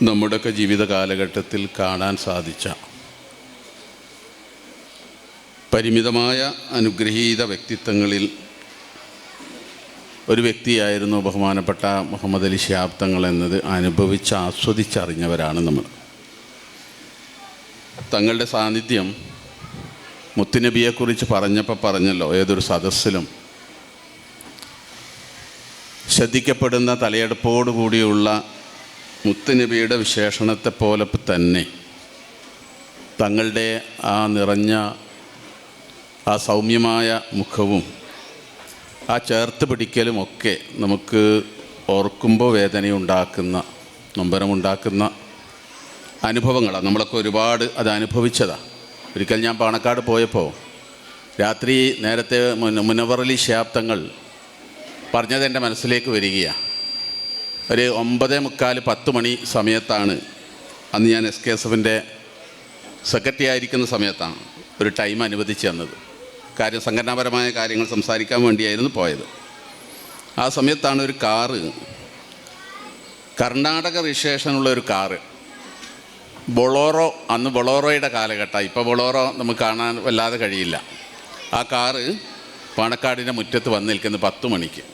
നമ്മുടെയൊക്കെ ജീവിത കാലഘട്ടത്തിൽ കാണാൻ സാധിച്ച പരിമിതമായ അനുഗ്രഹീത വ്യക്തിത്വങ്ങളിൽ ഒരു വ്യക്തിയായിരുന്നു ബഹുമാനപ്പെട്ട മുഹമ്മദ് അലി ശിഹാബ് തങ്ങൾ എന്നത് അനുഭവിച്ച് ആസ്വദിച്ചറിഞ്ഞവരാണ് നമ്മൾ. തങ്ങളുടെ സാന്നിധ്യം മുത്തുനബിയെക്കുറിച്ച് പറഞ്ഞല്ലോ, ഏതൊരു സദസ്സിലും ശ്രദ്ധിക്കപ്പെടുന്ന തലയെടുപ്പോടുകൂടിയുള്ള മുത്തുനബിയുടെ വിശേഷണത്തെപ്പോലെ തന്നെ തങ്ങളുടെ ആ നിറഞ്ഞ ആ സൗമ്യമായ മുഖവും ആ ചേർത്ത് പിടിക്കലുമൊക്കെ നമുക്ക് ഓർക്കുമ്പോൾ വേദനയുണ്ടാക്കുന്ന, നൊമ്പരമുണ്ടാക്കുന്ന അനുഭവങ്ങളാണ്. നമ്മളൊക്കെ ഒരുപാട് അത് അനുഭവിച്ചതാണ്. ഒരിക്കൽ ഞാൻ പാണക്കാട് പോയപ്പോൾ രാത്രി നേരത്തെ മുനവ്വർ അലി ശിഹാബ് തങ്ങൾ പറഞ്ഞത് എൻ്റെ മനസ്സിലേക്ക് വരികയാണ്. ഒരു 9:45 10 മണി സമയത്താണ്, അന്ന് ഞാൻ SKSFൻ്റെ സെക്രട്ടറി ആയിരിക്കുന്ന സമയത്താണ് ഒരു ടൈം അനുവദിച്ച് തന്നത്. സംഘടനാപരമായ കാര്യങ്ങൾ സംസാരിക്കാൻ വേണ്ടിയായിരുന്നു പോയത്. ആ സമയത്താണ് ഒരു കാറ്, കർണാടക രജിസ്ട്രേഷനുള്ള ഒരു കാറ്, ബൊളോറോ, അന്ന് ബൊളോറോയുടെ കാലഘട്ടം, ഇപ്പോൾ ബൊളോറോ നമുക്ക് കാണാൻ വല്ലാതെ കഴിയില്ല. ആ കാറ് പാണക്കാടിൻ്റെ മുറ്റത്ത് വന്ന് നിൽക്കുന്നത് 10 മണിക്ക്.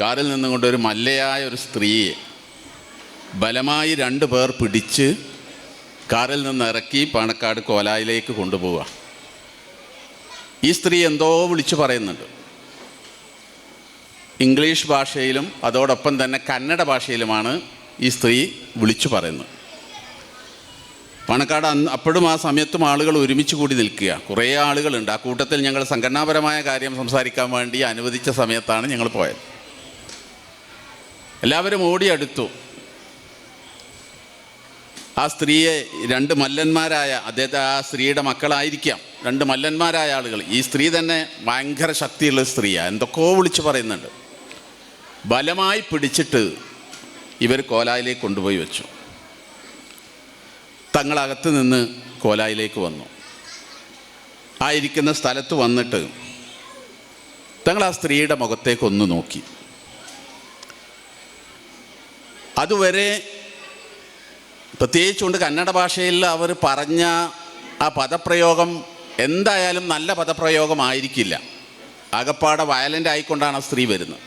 കാറിൽ നിന്നുകൊണ്ട് ഒരു മല്ലയായ ഒരു സ്ത്രീയെ ബലമായി 2 പേർ പിടിച്ച് കാറിൽ നിന്ന് ഇറക്കി പാണക്കാട് കോലായിലേക്ക് കൊണ്ടുപോവുക. ഈ സ്ത്രീ എന്തോ വിളിച്ചു പറയുന്നുണ്ട്. ഇംഗ്ലീഷ് ഭാഷയിലും അതോടൊപ്പം തന്നെ കന്നഡ ഭാഷയിലുമാണ് ഈ സ്ത്രീ വിളിച്ചു പറയുന്നത്. പാണക്കാട് അപ്പോഴും ആ സമയത്തും ആളുകൾ ഒരുമിച്ച് കൂടി നിൽക്കുക. കുറേ ആളുകളുണ്ട്. ആ കൂട്ടത്തിൽ ഞങ്ങൾ സംഘടനാപരമായ കാര്യം സംസാരിക്കാൻ വേണ്ടി അനുവദിച്ച സമയത്താണ് ഞങ്ങൾ പോയത്. എല്ലാവരും ഓടിയെടുത്തു. ആ സ്ത്രീയെ 2 മല്ലന്മാരായ, അദ്ദേഹത്തെ ആ സ്ത്രീയുടെ മക്കളായിരിക്കാം, 2 മല്ലന്മാരായ ആളുകൾ, ഈ സ്ത്രീ തന്നെ ഭയങ്കര ശക്തിയുള്ള സ്ത്രീയാണ്, എന്തൊക്കെയോ വിളിച്ച് പറയുന്നുണ്ട്. ബലമായി പിടിച്ചിട്ട് ഇവർ കോലായിലേക്ക് കൊണ്ടുപോയി വെച്ചു. തങ്ങളകത്ത് നിന്ന് കോലായിലേക്ക് വന്നു. ആ ഇരിക്കുന്ന സ്ഥലത്ത് വന്നിട്ട് തങ്ങൾ ആ സ്ത്രീയുടെ മുഖത്തേക്കൊന്ന് നോക്കി. അതുവരെ പ്രത്യേകിച്ചുകൊണ്ട് കന്നഡ ഭാഷയിൽ അവർ പറഞ്ഞ ആ പദപ്രയോഗം എന്തായാലും നല്ല പദപ്രയോഗമായിരിക്കില്ല. ആകപ്പാടെ വയലൻ്റ് ആയിക്കൊണ്ടാണ് ആ സ്ത്രീ വരുന്നത്.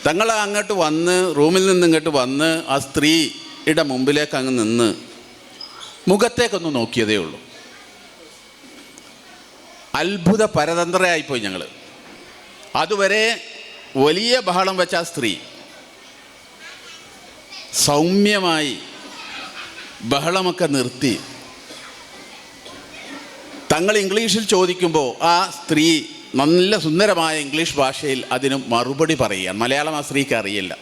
തങ്ങൾ അങ്ങോട്ട് വന്ന്, റൂമിൽ നിന്ന് ഇങ്ങോട്ട് വന്ന് ആ സ്ത്രീയുടെ മുമ്പിലേക്ക് അങ്ങ് നിന്ന് മുഖത്തേക്കൊന്ന് നോക്കിയതേ ഉള്ളൂ. അത്ഭുത പരതന്ത്രയായിപ്പോയി ഞങ്ങൾ. അതുവരെ വലിയ ബഹളം വെച്ച ആ സ്ത്രീ സൗമ്യമായി ബഹളമൊക്കെ നിർത്തി തങ്ങൾ ഇംഗ്ലീഷിൽ ചോദിക്കുമ്പോൾ ആ സ്ത്രീ നല്ല സുന്ദരമായ ഇംഗ്ലീഷ് ഭാഷയിൽ അതിന് മറുപടി പറയുക. മലയാളം ആ സ്ത്രീക്ക് അറിയില്ല.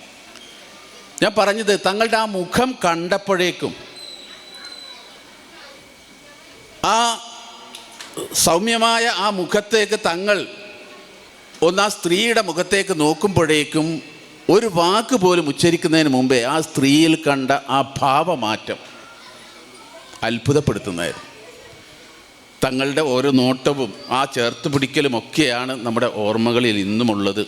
ഞാൻ പറഞ്ഞത്, തങ്ങളുടെ ആ മുഖം കണ്ടപ്പോഴേക്കും, ആ സൗമ്യമായ ആ മുഖത്തേക്ക് തങ്ങൾ ഒന്ന് ആ സ്ത്രീയുടെ മുഖത്തേക്ക് നോക്കുമ്പോഴേക്കും ഒരു വാക്ക് പോലും ഉച്ചരിക്കുന്നതിന് മുമ്പേ ആ സ്ത്രീയിൽ കണ്ട ആ ഭാവമാറ്റം അത്ഭുതപ്പെടുത്തുന്നതായിരുന്നു. തങ്ങളുടെ ഓരോ നോട്ടവും ആ ചേർത്ത് പിടിക്കലുമൊക്കെയാണ് നമ്മുടെ ഓർമ്മകളിൽ ഇന്നുമുള്ളത്.